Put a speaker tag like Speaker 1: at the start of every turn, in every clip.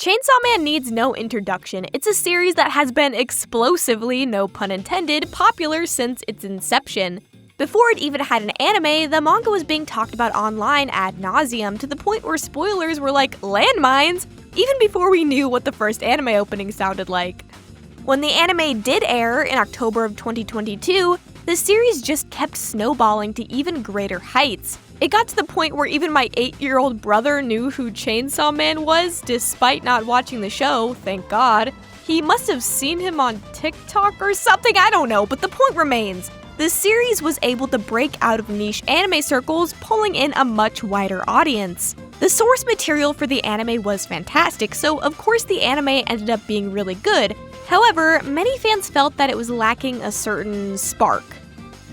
Speaker 1: Chainsaw Man needs no introduction. It's a series that has been explosively, no pun intended, popular since its inception. Before it even had an anime, the manga was being talked about online ad nauseum to the point where spoilers were like landmines, even before we knew what the first anime opening sounded like. When the anime did air in October of 2022, the series just kept snowballing to even greater heights. It got to the point where even my 8-year-old brother knew who Chainsaw Man was, despite not watching the show, thank God. He must have seen him on TikTok or something, I don't know, but the point remains. The series was able to break out of niche anime circles, pulling in a much wider audience. The source material for the anime was fantastic, so of course the anime ended up being really good. However, many fans felt that it was lacking a certain spark.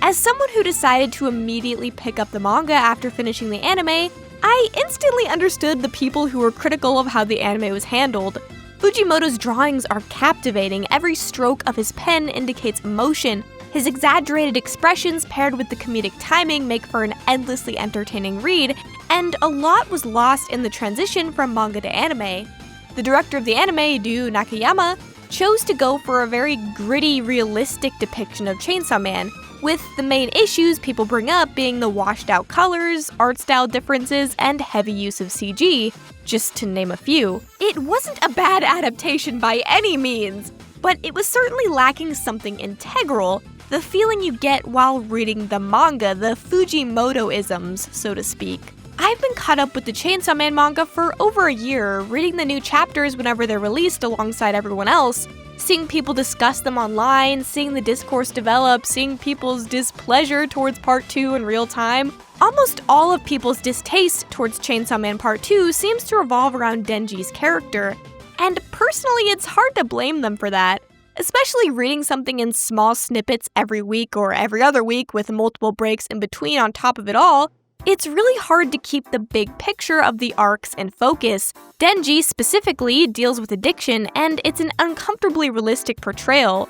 Speaker 1: As someone who decided to immediately pick up the manga after finishing the anime, I instantly understood the people who were critical of how the anime was handled. Fujimoto's drawings are captivating, every stroke of his pen indicates emotion, his exaggerated expressions paired with the comedic timing make for an endlessly entertaining read, and a lot was lost in the transition from manga to anime. The director of the anime, Ryu Nakayama, chose to go for a very gritty, realistic depiction of Chainsaw Man, with the main issues people bring up being the washed-out colors, art style differences, and heavy use of CG, just to name a few. It wasn't a bad adaptation by any means, but it was certainly lacking something integral, the feeling you get while reading the manga, the Fujimoto-isms, so to speak. I've been caught up with the Chainsaw Man manga for over a year, reading the new chapters whenever they're released alongside everyone else, seeing people discuss them online, seeing the discourse develop, seeing people's displeasure towards Part 2 in real time. Almost all of people's distaste towards Chainsaw Man Part 2 seems to revolve around Denji's character, and personally it's hard to blame them for that. Especially reading something in small snippets every week or every other week with multiple breaks in between on top of it all, it's really hard to keep the big picture of the arcs in focus. Denji specifically deals with addiction, and it's an uncomfortably realistic portrayal.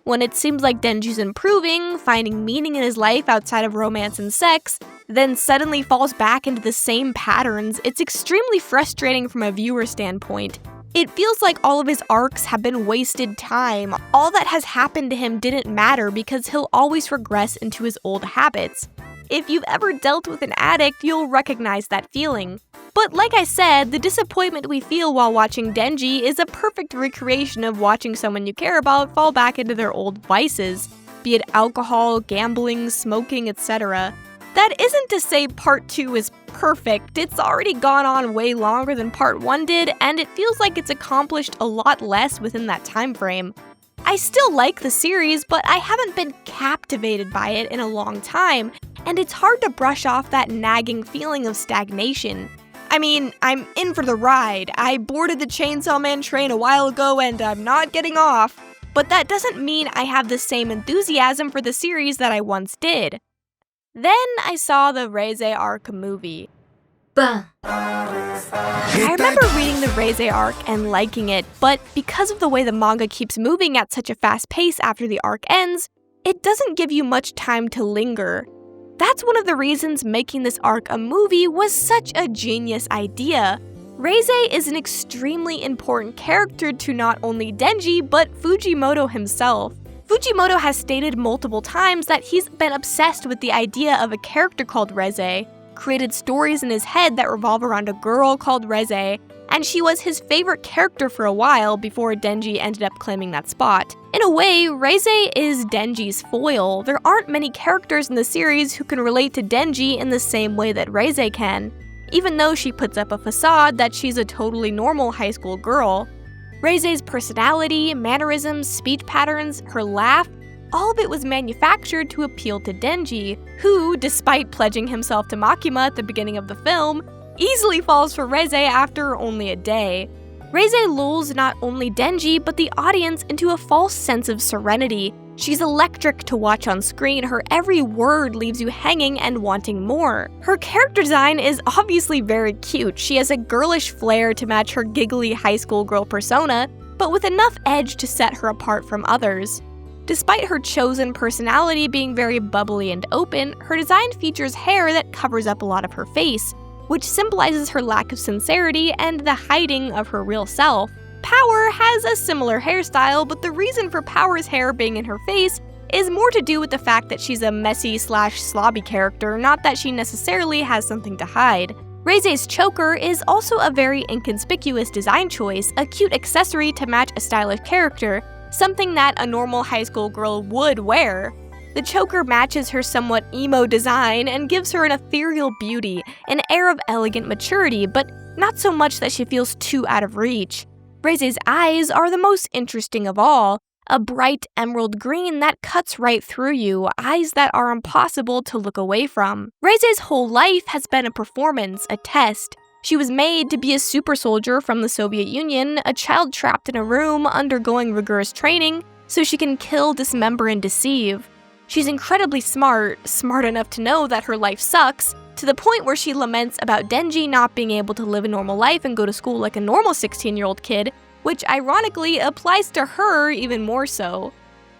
Speaker 1: When it seems like Denji's improving, finding meaning in his life outside of romance and sex, then suddenly falls back into the same patterns, it's extremely frustrating from a viewer standpoint. It feels like all of his arcs have been wasted time. All that has happened to him didn't matter because he'll always regress into his old habits. If you've ever dealt with an addict, you'll recognize that feeling. But like I said, the disappointment we feel while watching Denji is a perfect recreation of watching someone you care about fall back into their old vices, be it alcohol, gambling, smoking, etc. That isn't to say Part 2 is perfect. It's already gone on way longer than Part 1 did, and it feels like it's accomplished a lot less within that time frame. I still like the series, but I haven't been captivated by it in a long time, and it's hard to brush off that nagging feeling of stagnation. I mean, I'm in for the ride. I boarded the Chainsaw Man train a while ago and I'm not getting off, but that doesn't mean I have the same enthusiasm for the series that I once did. Then I saw the Reze Arc movie. I remember reading the Reze Arc and liking it, but because of the way the manga keeps moving at such a fast pace after the arc ends, it doesn't give you much time to linger. That's one of the reasons making this arc a movie was such a genius idea. Reze is an extremely important character to not only Denji, but Fujimoto himself. Fujimoto has stated multiple times that he's been obsessed with the idea of a character called Reze, created stories in his head that revolve around a girl called Reze, and she was his favorite character for a while before Denji ended up claiming that spot. In a way, Reze is Denji's foil. There aren't many characters in the series who can relate to Denji in the same way that Reze can, even though she puts up a facade that she's a totally normal high school girl. Reze's personality, mannerisms, speech patterns, her laugh, all of it was manufactured to appeal to Denji, who, despite pledging himself to Makima at the beginning of the film, easily falls for Reze after only a day. Reze lulls not only Denji, but the audience into a false sense of serenity. She's electric to watch on screen, her every word leaves you hanging and wanting more. Her character design is obviously very cute. She has a girlish flair to match her giggly high school girl persona, but with enough edge to set her apart from others. Despite her chosen personality being very bubbly and open, her design features hair that covers up a lot of her face. which symbolizes her lack of sincerity and the hiding of her real self. Power has a similar hairstyle, but the reason for Power's hair being in her face is more to do with the fact that she's a messy/slobby character, not that she necessarily has something to hide. Reze's choker is also a very inconspicuous design choice, a cute accessory to match a stylish character, something that a normal high school girl would wear. The choker matches her somewhat emo design and gives her an ethereal beauty, an air of elegant maturity, but not so much that she feels too out of reach. Reze's eyes are the most interesting of all, a bright emerald green that cuts right through you, eyes that are impossible to look away from. Reze's whole life has been a performance, a test. She was made to be a super soldier from the Soviet Union, a child trapped in a room undergoing rigorous training so she can kill, dismember, and deceive. She's incredibly smart enough to know that her life sucks, to the point where she laments about Denji not being able to live a normal life and go to school like a normal 16-year-old kid, which ironically applies to her even more so.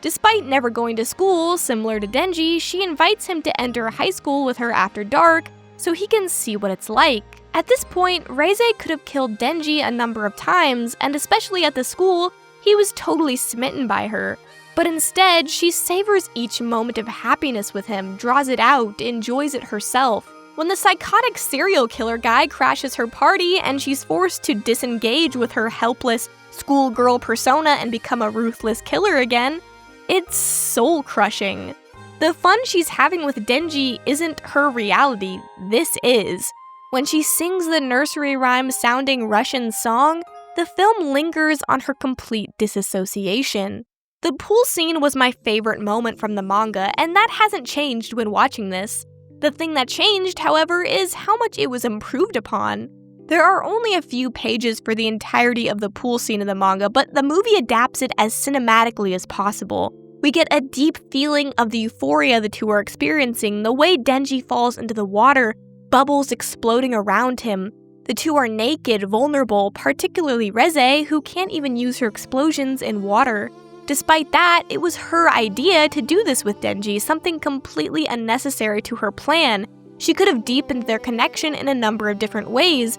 Speaker 1: Despite never going to school, similar to Denji, she invites him to enter high school with her after dark so he can see what it's like. At this point, Reze could have killed Denji a number of times, and especially at the school, he was totally smitten by her. But instead, she savors each moment of happiness with him, draws it out, enjoys it herself. When the psychotic serial killer guy crashes her party and she's forced to disengage with her helpless schoolgirl persona and become a ruthless killer again, it's soul-crushing. The fun she's having with Denji isn't her reality, this is. When she sings the nursery rhyme-sounding Russian song, the film lingers on her complete disassociation. The pool scene was my favorite moment from the manga, and that hasn't changed when watching this. The thing that changed, however, is how much it was improved upon. There are only a few pages for the entirety of the pool scene in the manga, but the movie adapts it as cinematically as possible. We get a deep feeling of the euphoria the two are experiencing, the way Denji falls into the water, bubbles exploding around him. The two are naked, vulnerable, particularly Reze, who can't even use her explosions in water. Despite that, it was her idea to do this with Denji, something completely unnecessary to her plan. She could have deepened their connection in a number of different ways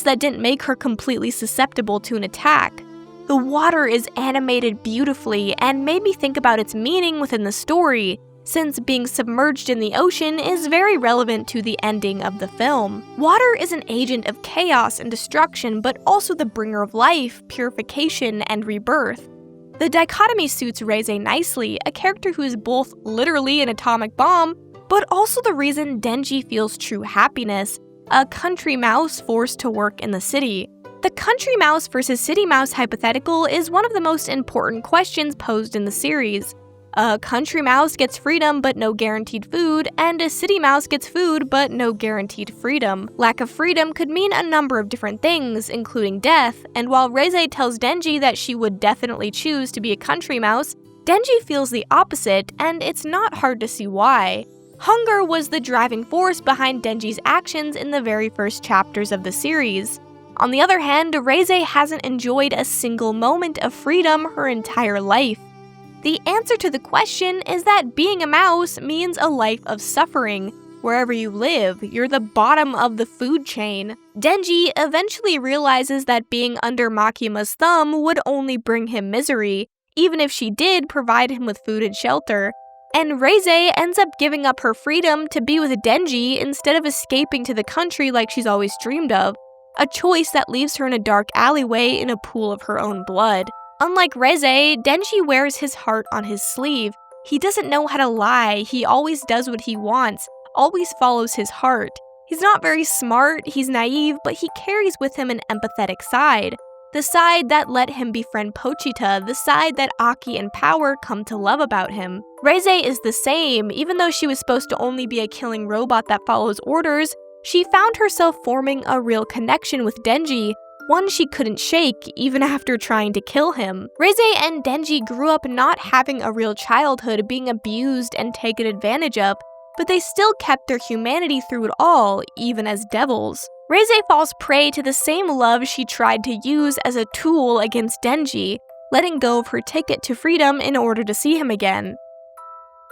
Speaker 1: that didn't make her completely susceptible to an attack. The water is animated beautifully and made me think about its meaning within the story, since being submerged in the ocean is very relevant to the ending of the film. Water is an agent of chaos and destruction, but also the bringer of life, purification, and rebirth. The dichotomy suits Reze nicely, a character who is both literally an atomic bomb, but also the reason Denji feels true happiness, a country mouse forced to work in the city. The country mouse versus city mouse hypothetical is one of the most important questions posed in the series. A country mouse gets freedom but no guaranteed food, and a city mouse gets food but no guaranteed freedom. Lack of freedom could mean a number of different things, including death, and while Reze tells Denji that she would definitely choose to be a country mouse, Denji feels the opposite, and it's not hard to see why. Hunger was the driving force behind Denji's actions in the very first chapters of the series. On the other hand, Reze hasn't enjoyed a single moment of freedom her entire life. The answer to the question is that being a mouse means a life of suffering. Wherever you live, you're the bottom of the food chain. Denji eventually realizes that being under Makima's thumb would only bring him misery, even if she did provide him with food and shelter. And Reze ends up giving up her freedom to be with Denji instead of escaping to the country like she's always dreamed of, a choice that leaves her in a dark alleyway in a pool of her own blood. Unlike Reze, Denji wears his heart on his sleeve. He doesn't know how to lie, he always does what he wants, always follows his heart. He's not very smart, he's naive, but he carries with him an empathetic side. The side that let him befriend Pochita, the side that Aki and Power come to love about him. Reze is the same, even though she was supposed to only be a killing robot that follows orders, she found herself forming a real connection with Denji, one she couldn't shake even after trying to kill him. Reze and Denji grew up not having a real childhood, being abused and taken advantage of, but they still kept their humanity through it all, even as devils. Reze falls prey to the same love she tried to use as a tool against Denji, letting go of her ticket to freedom in order to see him again.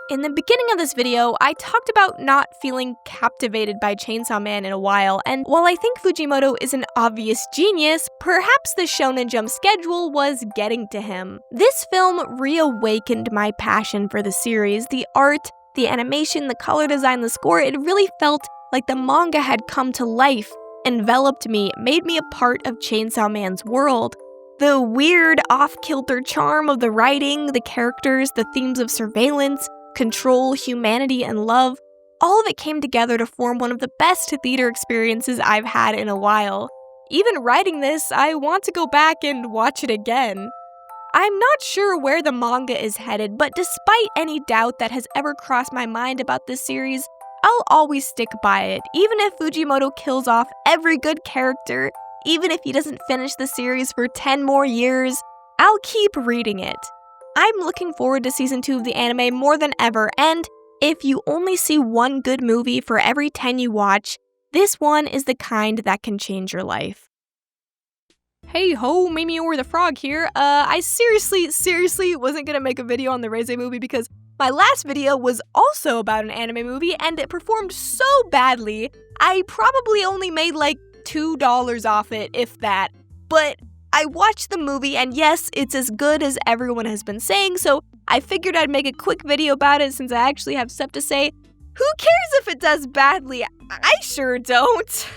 Speaker 1: In the beginning of this video, I talked about not feeling captivated by Chainsaw Man in a while, and while I think Fujimoto is an obvious genius, perhaps the Shonen Jump schedule was getting to him. This film reawakened my passion for the series. The art, the animation, the color design, the score, it really felt like the manga had come to life, enveloped me, made me a part of Chainsaw Man's world. The weird, off-kilter charm of the writing, the characters, the themes of surveillance, control, humanity, and love, all of it came together to form one of the best theater experiences I've had in a while. Even writing this, I want to go back and watch it again. I'm not sure where the manga is headed, but despite any doubt that has ever crossed my mind about this series, I'll always stick by it, even if Fujimoto kills off every good character, even if he doesn't finish the series for 10 more years, I'll keep reading it. I'm looking forward to season 2 of the anime more than ever, and if you only see one good movie for every 10 you watch, this one is the kind that can change your life. Hey ho, mimiyori the frog here. I seriously wasn't gonna make a video on the Reze movie because my last video was also about an anime movie and it performed so badly, I probably only made like $2 off it, if that. But I watched the movie, and yes, it's as good as everyone has been saying, so I figured I'd make a quick video about it since I actually have stuff to say. Who cares if it does badly? I sure don't.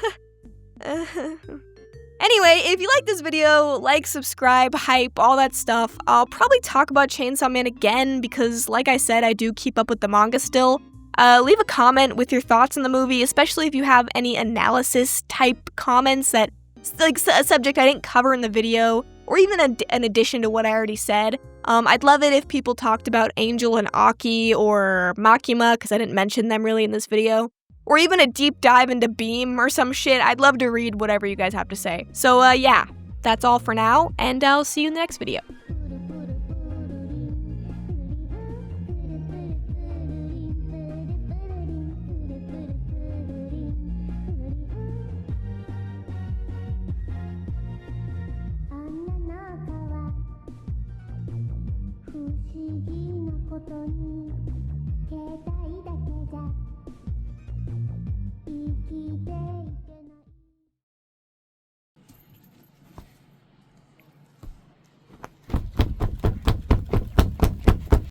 Speaker 1: Anyway, if you like this video, like, subscribe, hype, all that stuff. I'll probably talk about Chainsaw Man again because, like I said, I do keep up with the manga still. Leave a comment with your thoughts on the movie, especially if you have any analysis-type comments that like a subject I didn't cover in the video, or even an addition to what I already said. I'd love it if people talked about Angel and Aki or Makima, because I didn't mention them really in this video. Or even a deep dive into Beam or some shit. I'd love to read whatever you guys have to say. So yeah, that's all for now, and I'll see you in the next video. "不思議なことに携帯だけじゃ